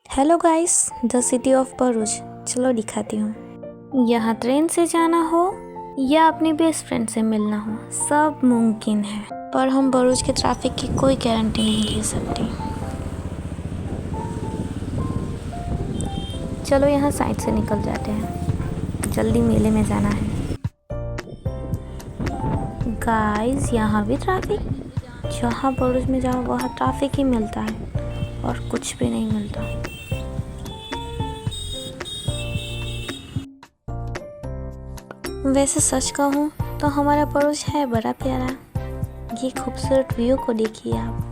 Hello guys, the city of Bharuch. चलो दिखाती हूँ। यहाँ ट्रेन से जाना हो या अपनी बेस्ट फ्रेंड से मिलना हो, सब मुमकिन है। पर हम भरूच के ट्रैफिक की कोई गारंटी नहीं ले सकते। चलो यहाँ साइड से निकल जाते हैं, जल्दी मेले में जाना है। गाइस, यहाँ भी ट्रैफिक। जहाँ भरूच में जाओ वहाँ ट्रैफिक ही मिलता है और कुछ भी नहीं मिलता। वैसे सच कहूँ तो हमारा भरूच है बड़ा प्यारा। ये खूबसूरत व्यू को देखिए आप।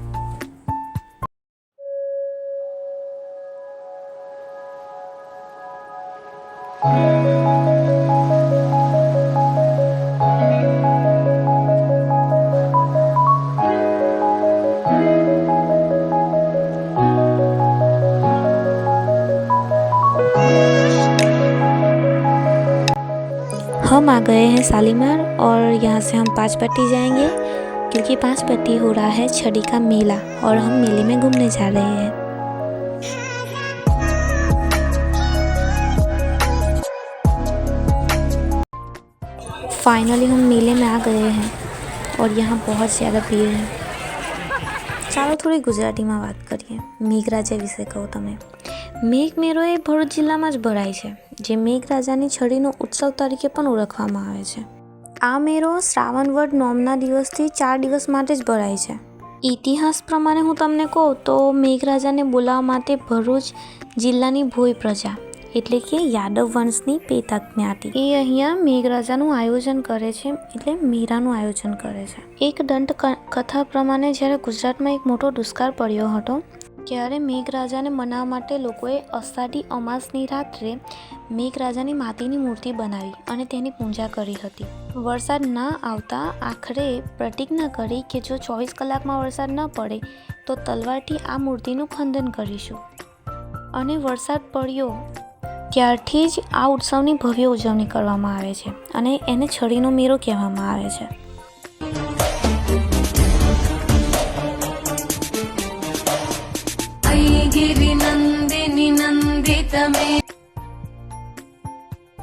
हम आ गए हैं शालीमार और यहाँ से हम पाँचपट्टी जाएंगे क्योंकि पाँचपट्टी हो रहा है छड़ी का मेला और हम मेले में घूमने जा रहे हैं। फाइनली हम मेले में आ गए हैं और यहाँ बहुत ज़्यादा भीड़ है। ચાલો થોડી ગુજરાતીમાં વાત કરીએ। મેઘરાજા વિશે કહું તમે। મેઘમેળો એ ભરૂચ જિલ્લામાં જ ભરાય છે, જે મેઘરાજાની છડીનો ઉત્સવ તરીકે પણ ઓળખવામાં આવે છે। આ મેળો શ્રાવણ વદ નોમના દિવસથી 4 દિવસ માટે જ ભરાય છે। ઇતિહાસ પ્રમાણે હું તમને કહું તો મેઘરાજાને બોલાવવા માટે ભરૂચ જિલ્લાની ભોય પ્રજા એટલે કે યાદવ વંશની પેતક જ્ઞાતિ એ અહીંયા મેઘરાજાનું આયોજન કરે છે, એટલે મેળાનું આયોજન કરે છે। એક દંત કથા પ્રમાણે જ્યારે ગુજરાતમાં એક મોટો દુષ્કાળ પડ્યો હતો ત્યારે મેઘરાજાને મનાવવા માટે લોકોએ અષાઢી અમાસની રાત્રે મેઘરાજાની માટીની મૂર્તિ બનાવી અને તેની પૂજા કરી હતી। વરસાદ ના આવતા આખરે પ્રતિજ્ઞા કરી કે જો 24 કલાકમાં વરસાદ ન પડે તો તલવારથી આ મૂર્તિનું ખંડન કરીશું। અને વરસાદ પડ્યો ત્યારથી જ આ ઉત્સવની ભવ્ય ઉજવણી કરવામાં આવે છે અને એને છડીનો મેળો કહેવામાં આવે છે।